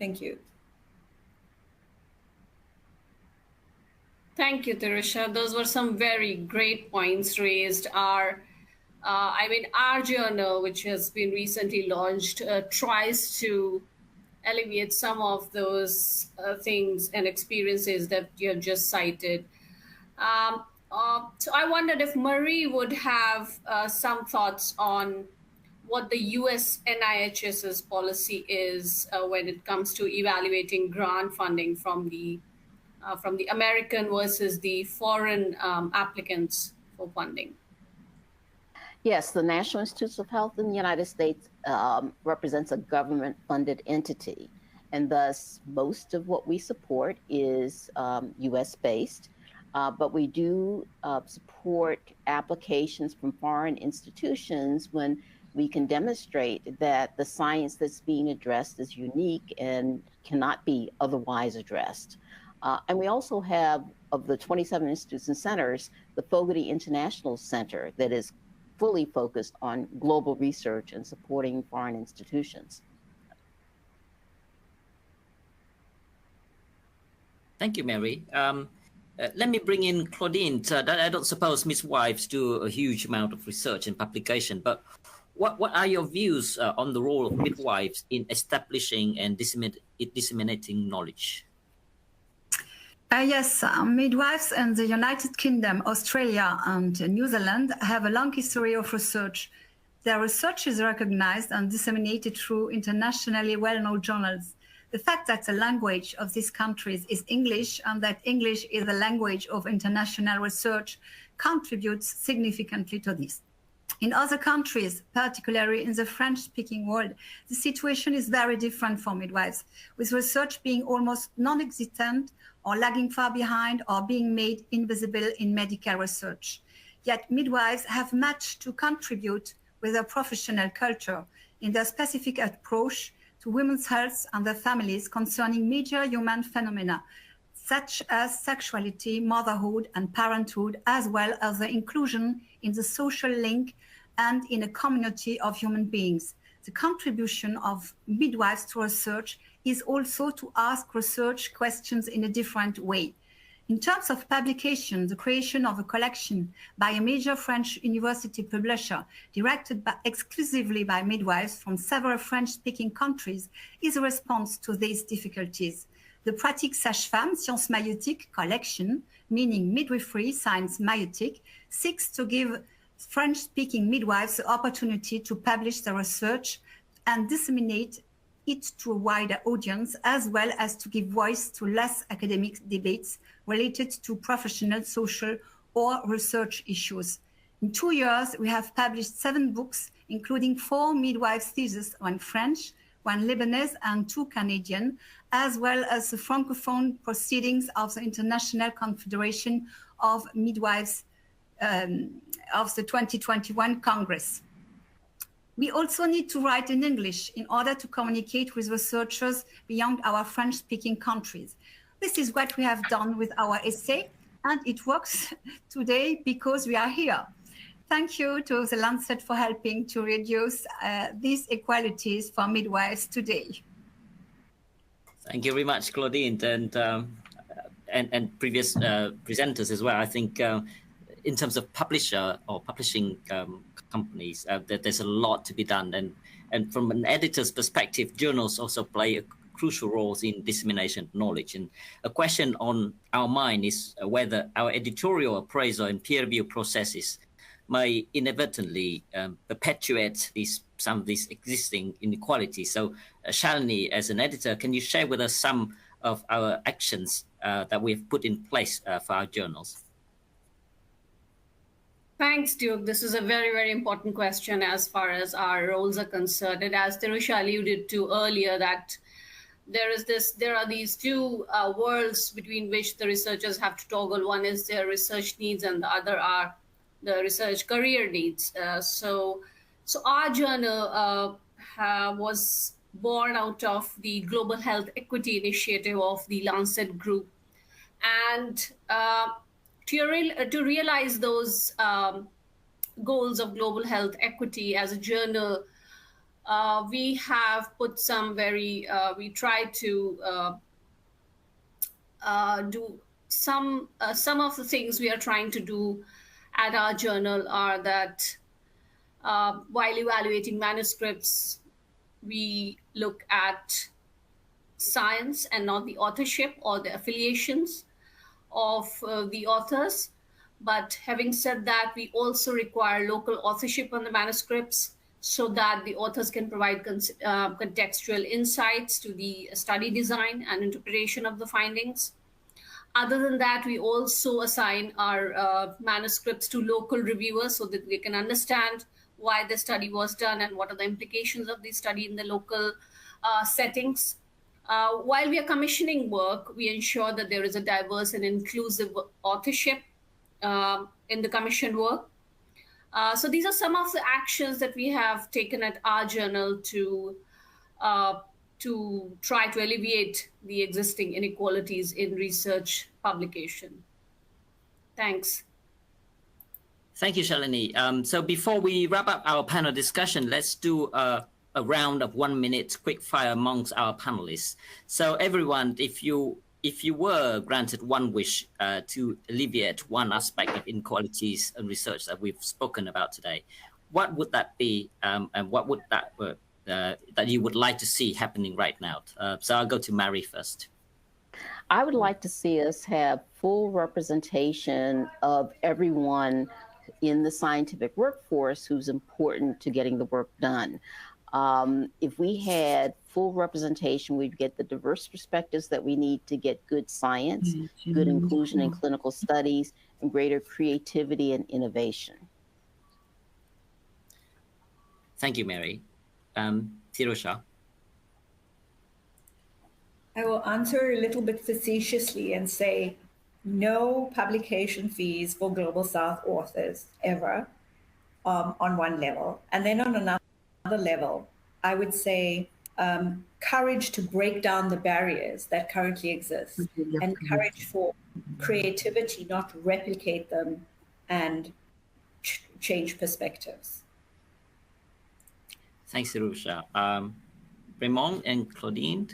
Thank you. Thank you, Tarisha. Those were some very great points raised. Our journal, which has been recently launched, tries to alleviate some of those things and experiences that you have just cited. So I wondered if Marie would have some thoughts on what the US NIHS's policy is when it comes to evaluating grant funding from the American versus the foreign applicants for funding. Yes, the National Institutes of Health in the United States represents a government-funded entity, and thus most of what we support is U.S.-based, but we do support applications from foreign institutions when we can demonstrate that the science that's being addressed is unique and cannot be otherwise addressed. And we also have, of the 27 institutes and centers, the Fogarty International Center that is fully focused on global research and supporting foreign institutions. Thank you, Mary. Let me bring in Claudine. I don't suppose midwives do a huge amount of research and publication, but what are your views on the role of midwives in establishing and disseminating knowledge? Yes, midwives in the United Kingdom, Australia, and New Zealand have a long history of research. Their research is recognized and disseminated through internationally well-known journals. The fact that the language of these countries is English and that English is the language of international research contributes significantly to this. In other countries, particularly in the French-speaking world, the situation is very different for midwives, with research being almost non-existent or lagging far behind or being made invisible in medical research. Yet midwives have much to contribute with their professional culture in their specific approach to women's health and their families concerning major human phenomena, such as sexuality, motherhood, and parenthood, as well as the inclusion in the social link and in a community of human beings. The contribution of midwives to research is also to ask research questions in a different way. In terms of publication, the creation of a collection by a major French university publisher directed exclusively by midwives from several French-speaking countries is a response to these difficulties. The Pratique Sage-Femme Sciences Maïeutiques collection, meaning midwifery science maïeutique, seeks to give French-speaking midwives the opportunity to publish their research and disseminate it to a wider audience, as well as to give voice to less academic debates related to professional, social, or research issues. In 2 years, we have published 7 books, including 4 midwives' theses, 1 French, 1 Lebanese, and 2 Canadian, as well as the Francophone proceedings of the International Confederation of Midwives of the 2021 Congress. We also need to write in English in order to communicate with researchers beyond our French-speaking countries. This is what we have done with our essay, and it works today because we are here. Thank you to the Lancet for helping to reduce these inequalities for midwives today. Thank you very much, Claudine, and previous presenters as well. I think in terms of publisher or publishing companies, that there's a lot to be done. And from an editor's perspective, journals also play a crucial role in dissemination of knowledge. And a question on our mind is whether our editorial appraisal and peer review processes may inadvertently perpetuate some of these existing inequalities. So Shalini, as an editor, can you share with us some of our actions that we've put in place for our journals? Thanks, Duke. This is a very, very important question as far as our roles are concerned. And as Terusha alluded to earlier, that there are these two worlds between which the researchers have to toggle. One is their research needs, and the other are the research career needs. So our journal was born out of the Global Health Equity Initiative of the Lancet Group. And to realize those goals of global health equity as a journal, we have put some we try to do some of the things we are trying to do at our journal are that while evaluating manuscripts, we look at science and not the authorship or the affiliations of the authors. But having said that, we also require local authorship on the manuscripts so that the authors can provide contextual insights to the study design and interpretation of the findings. Other than that, we also assign our manuscripts to local reviewers so that they can understand why the study was done and what are the implications of the study in the local settings. While we are commissioning work, we ensure that there is a diverse and inclusive authorship in the commissioned work. So these are some of the actions that we have taken at our journal to try to alleviate the existing inequalities in research publication. Thanks. Thank you, Shalini. So before we wrap up our panel discussion, let's do a round of 1 minute quick fire amongst our panelists. So everyone, if you were granted one wish to alleviate one aspect of inequalities and research that we've spoken about today, what would that be, and what would that you would like to see happening right now? So I'll go to Mary first. I would like to see us have full representation of everyone in the scientific workforce who's important to getting the work done. If we had full representation, we'd get the diverse perspectives that we need to get good science, good inclusion in clinical studies, and greater creativity and innovation. Thank you, Mary. Tirusha. I will answer a little bit facetiously and say no publication fees for Global South authors ever on one level. And then on another level, I would say courage to break down the barriers that currently exist and courage for creativity, not to replicate them and change perspectives. Thanks, Tirusha. Raymond and Claudine.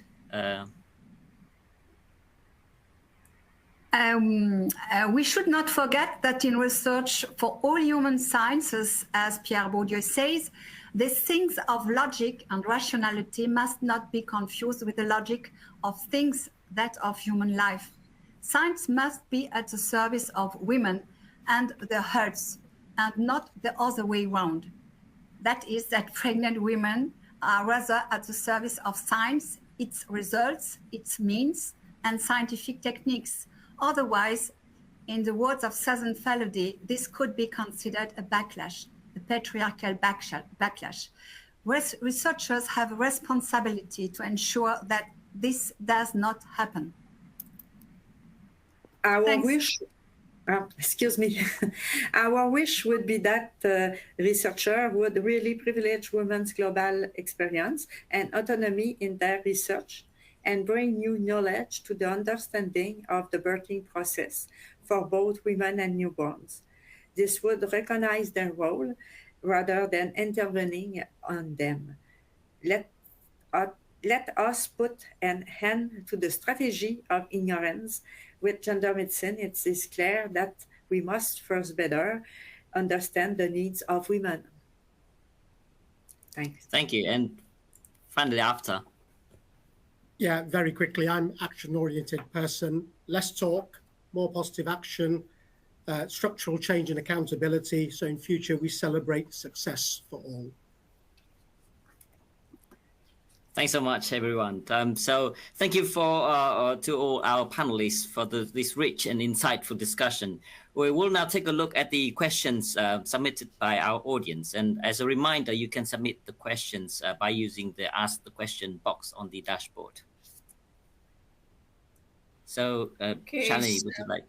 We should not forget that in research for all human sciences, as Pierre Bourdieu says, the things of logic and rationality must not be confused with the logic of things that of human life. Science must be at the service of women and their hearts, and not the other way around. That is, that pregnant women are rather at the service of science, its results, its means, and scientific techniques. Otherwise, in the words of Susan Faludi, this could be considered a backlash, a patriarchal backlash. Researchers have a responsibility to ensure that this does not happen. Our wish would be that researchers would really privilege women's global experience and autonomy in their research and bring new knowledge to the understanding of the birthing process for both women and newborns. This would recognize their role rather than intervening on them. Let us put an end to the strategy of ignorance. With gender medicine, it is clear that we must first better understand the needs of women. Thanks. Thank you. And finally, after. Yeah, very quickly, I'm action-oriented person. Less talk, more positive action, structural change and accountability. So in future, we celebrate success for all. Thanks so much, everyone. So thank you to all our panelists for this rich and insightful discussion. We will now take a look at the questions submitted by our audience. And as a reminder, you can submit the questions by using the Ask the Question box on the dashboard. So, Shalini, would you like?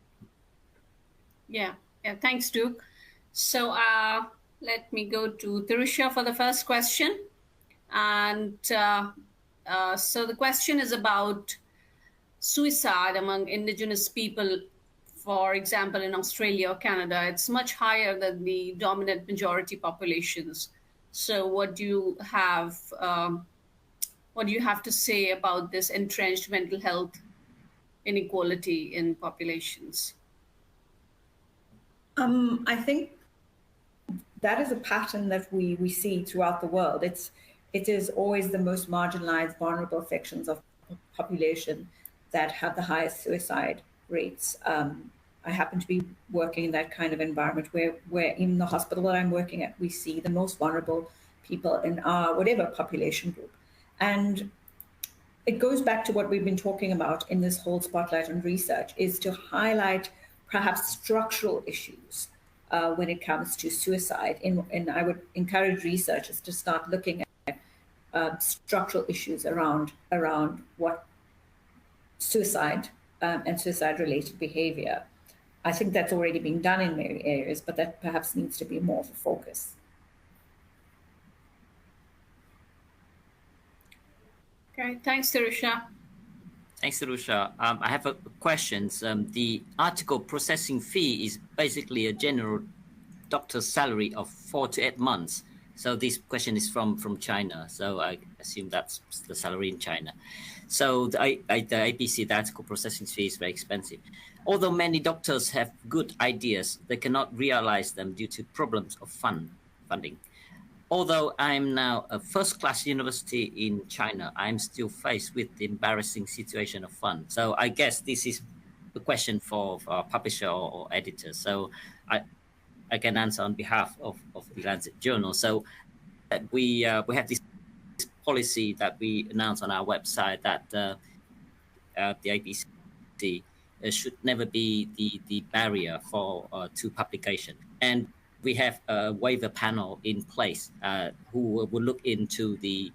Yeah, thanks, Duke. So let me go to Tirusha for the first question. And so the question is about suicide among Indigenous people, for example, in Australia or Canada. It's much higher than the dominant majority populations. So what do you have to say about this entrenched mental health inequality in populations? I think that is a pattern that we see throughout the world. It is always the most marginalized, vulnerable sections of the population that have the highest suicide rates. I happen to be working in that kind of environment where in the hospital that I'm working at, we see the most vulnerable people in our whatever population group. And it goes back to what we've been talking about in this whole spotlight on research, is to highlight perhaps structural issues when it comes to suicide. And I would encourage researchers to start looking at structural issues around what suicide and suicide-related behavior. I think that's already being done in many areas, but that perhaps needs to be more of a focus. Okay, thanks, Terusha. Thanks, Terusha. I have a question. The article processing fee is basically a general doctor's salary of 4 to 8 months. So this question is from China. So I assume that's the salary in China. So the APC, the article processing fee, is very expensive. Although many doctors have good ideas, they cannot realize them due to problems of funding. Although I'm now a first-class university in China, I'm still faced with the embarrassing situation of fund. So I guess this is the question for our publisher or editor. So I can answer on behalf of the Lancet Journal. So we have this policy that we announced on our website that the APC should never be the barrier to publication. And we have a waiver panel in place who will look into the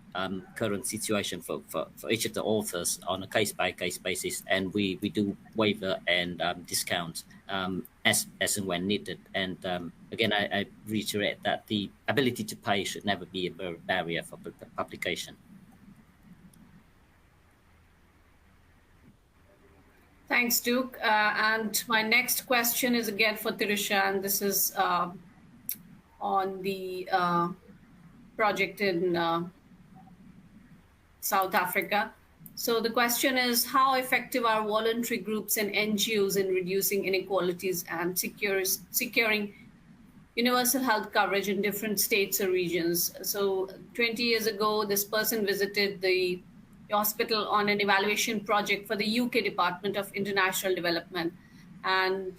current situation for each of the authors on a case-by-case basis, and we do waiver and discount as and when needed. And again, I reiterate that the ability to pay should never be a barrier for publication. Thanks, Duke. And my next question is again for Terusha, and this is on the project in South Africa. So the question is, how effective are voluntary groups and NGOs in reducing inequalities and securing universal health coverage in different states or regions? So 20 years ago, this person visited the hospital on an evaluation project for the UK Department of International Development. And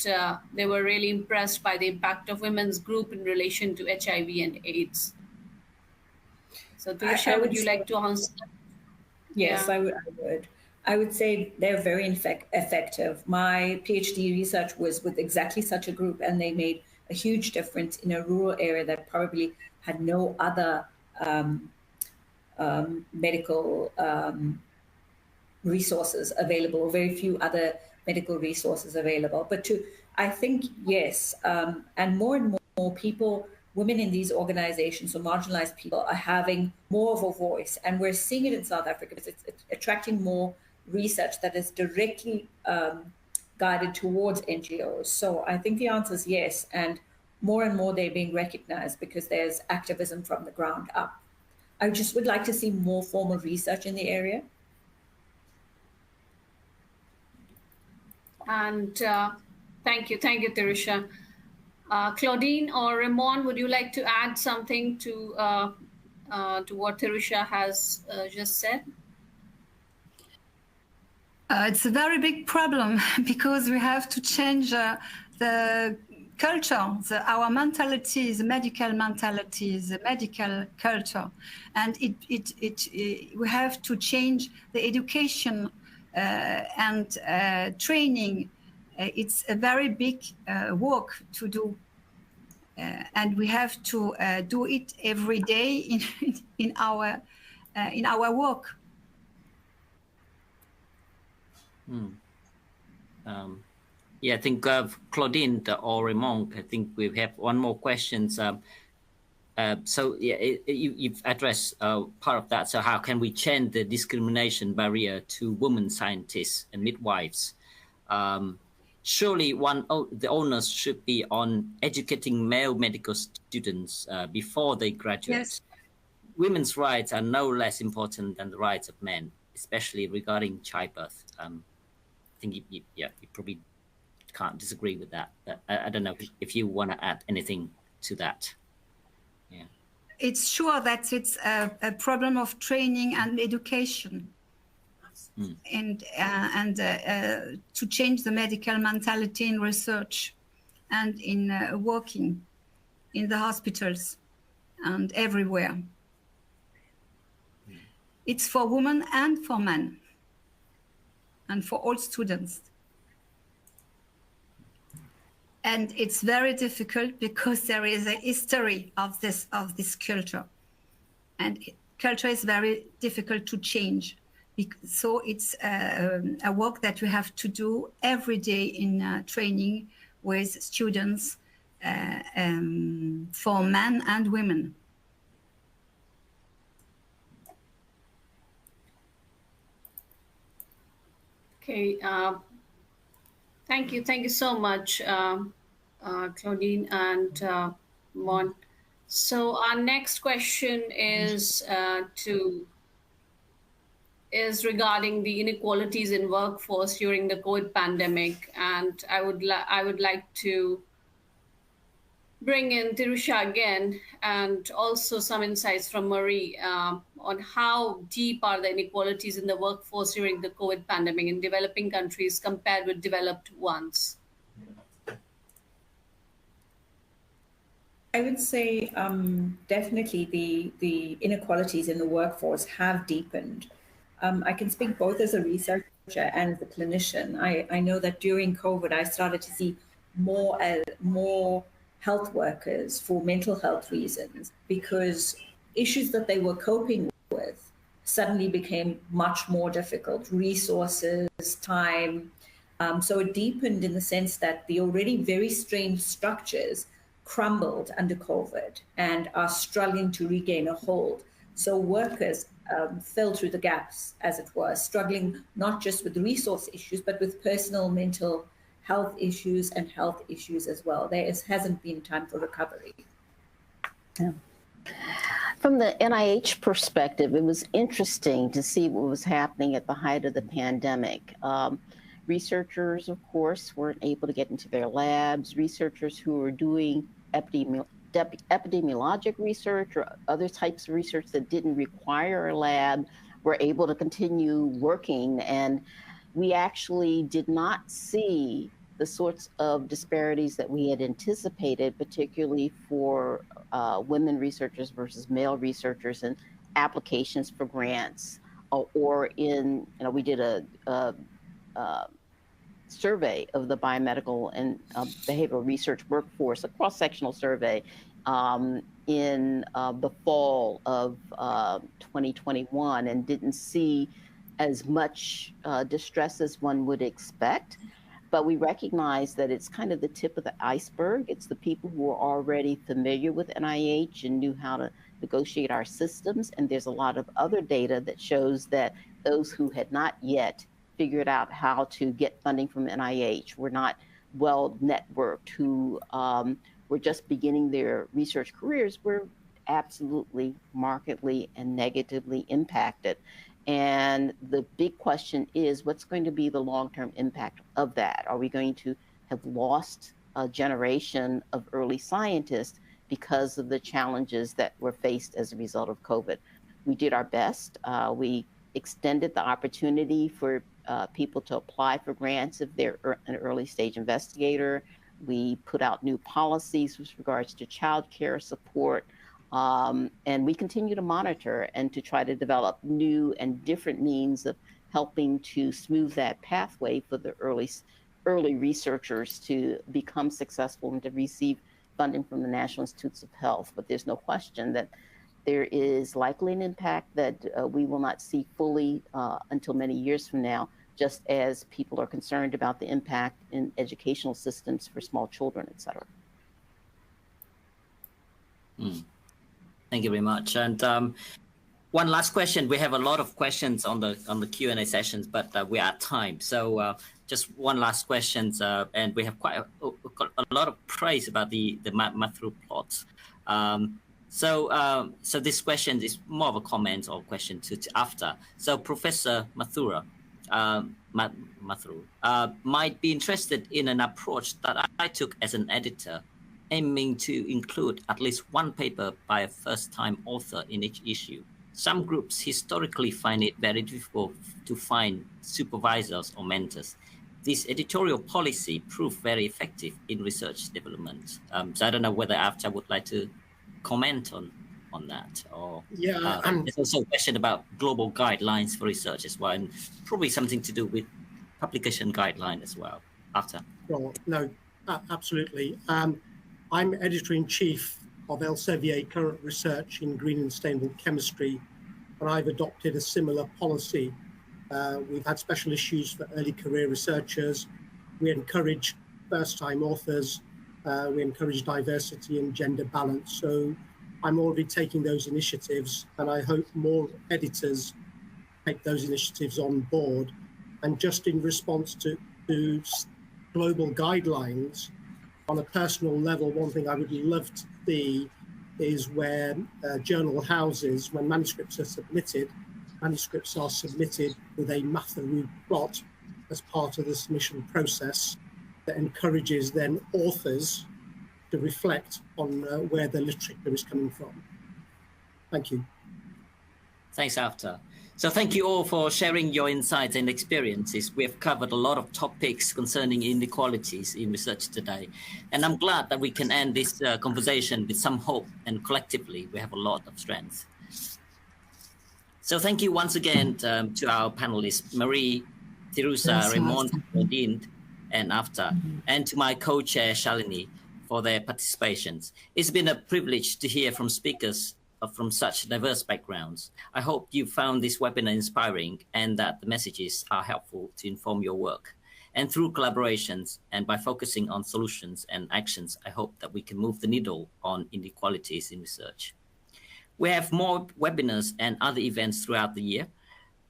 they were really impressed by the impact of women's group in relation to HIV and AIDS. So Terusha, would you like to answer? Yes, yeah. I would say they're very effective. My PhD research was with exactly such a group, and they made a huge difference in a rural area that probably had no other medical resources available, very few other medical resources available. But I think, yes, and more people, women in these organizations or marginalized people are having more of a voice. And we're seeing it in South Africa because it's attracting more research that is directly guided towards NGOs. So I think the answer is yes. And more they're being recognized because there's activism from the ground up. I just would like to see more formal research in the area. And thank you, Terusha. Claudine or Ramon, would you like to add something to what Terusha has just said? It's a very big problem because we have to change the culture, our mentality, the medical mentality, the medical culture, and we have to change the education and training. It's a very big work to do, and we have to do it every day in our work. Yeah, I think Claudine or Raymond, I think we have one more question. So yeah, you've addressed part of that. So how can we change the discrimination barrier to women scientists and midwives? Surely the onus should be on educating male medical students before they graduate. Yes. Women's rights are no less important than the rights of men, especially regarding childbirth. I think you probably can't disagree with that. But I don't know if you want to add anything to that. Yeah. It's sure that it's a problem of training and education, and to change the medical mentality in research and in working in the hospitals and everywhere. It's for women and for men. and for all students. And it's very difficult because there is a history of this culture, and culture is very difficult to change. So it's a work that we have to do every day in training with students for men and women. Okay, thank you so much, Claudine and Mon. So our next question is regarding the inequalities in workforce during the COVID pandemic, and I would like to bring in Tirusha again, and also some insights from Marie on how deep are the inequalities in the workforce during the COVID pandemic in developing countries compared with developed ones. I would say definitely the inequalities in the workforce have deepened. I can speak both as a researcher and as a clinician. I know that during COVID, I started to see more health workers for mental health reasons, because issues that they were coping with suddenly became much more difficult, resources, time. So it deepened in the sense that the already very strained structures crumbled under COVID and are struggling to regain a hold. So workers fell through the gaps, as it were, struggling not just with resource issues, but with personal mental health issues and health issues as well. There hasn't been time for recovery. Yeah. From the NIH perspective, it was interesting to see what was happening at the height of the pandemic. Researchers, of course, weren't able to get into their labs. Researchers who were doing epidemiologic research or other types of research that didn't require a lab were able to continue working. And we actually did not see the sorts of disparities that we had anticipated, particularly for women researchers versus male researchers and applications for grants, or in, we did a survey of the biomedical and behavioral research workforce, a cross-sectional survey in the fall of 2021, and didn't see as much distress as one would expect. But we recognize that it's kind of the tip of the iceberg. It's the people who are already familiar with NIH and knew how to negotiate our systems. And there's a lot of other data that shows that those who had not yet figured out how to get funding from NIH, were not well networked, who were just beginning their research careers, were absolutely markedly and negatively impacted. And the big question is, what's going to be the long-term impact of that? Are we going to have lost a generation of early scientists because of the challenges that were faced as a result of COVID? We did our best. We extended the opportunity for people to apply for grants if they're an early stage investigator. We put out new policies with regards to childcare support. And we continue to monitor and to try to develop new and different means of helping to smooth that pathway for the early researchers to become successful and to receive funding from the National Institutes of Health. But there's no question that there is likely an impact that we will not see fully until many years from now, just as people are concerned about the impact in educational systems for small children, et cetera. Thank you very much. And one last question. We have a lot of questions on the Q&A sessions, but we are at time. So just one last question, and we have quite a lot of praise about the Mathuru plots. So this question is more of a comment or question to after. So Professor Mathuru might be interested in an approach that I took as an editor, aiming to include at least one paper by a first-time author in each issue. Some groups historically find it very difficult to find supervisors or mentors. This editorial policy proved very effective in research development. So I don't know whether After would like to comment on that, or yeah, there's also a question about global guidelines for research as well, and probably something to do with publication guideline as well after. Well, no, absolutely. I'm editor-in-chief of Elsevier Current Research in Green and Sustainable Chemistry, and I've adopted a similar policy. We've had special issues for early career researchers. We encourage first-time authors. We encourage diversity and gender balance. So I'm already taking those initiatives, and I hope more editors take those initiatives on board. And just in response to global guidelines, on a personal level, one thing I would love to see is where journal houses, when manuscripts are submitted with a Matharu plot as part of the submission process that encourages then authors to reflect on where the literature is coming from. Thank you. Thanks, After. So thank you all for sharing your insights and experiences. We have covered a lot of topics concerning inequalities in research today. And I'm glad that we can end this conversation with some hope, and collectively we have a lot of strength. So thank you once again to our panelists, Marie, Tirusa, Raymond, Nadine, and After, and to my co-chair, Shalini, for their participations. It's been a privilege to hear from speakers from such diverse backgrounds. I hope you found this webinar inspiring and that the messages are helpful to inform your work. And through collaborations and by focusing on solutions and actions, I hope that we can move the needle on inequalities in research. We have more webinars and other events throughout the year.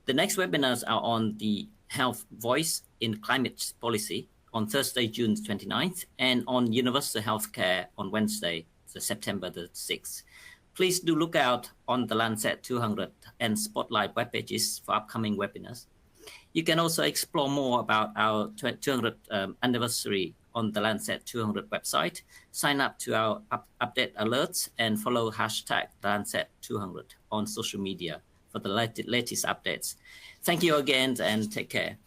The next webinars are on the health voice in climate policy on Thursday, June 29th, and on universal healthcare on Wednesday, September the 6th. Please do look out on the Lancet 200 and Spotlight web pages for upcoming webinars. You can also explore more about our 200th anniversary on the Lancet 200 website, sign up to our update alerts, and follow hashtag Lancet 200 on social media for the latest updates. Thank you again and take care.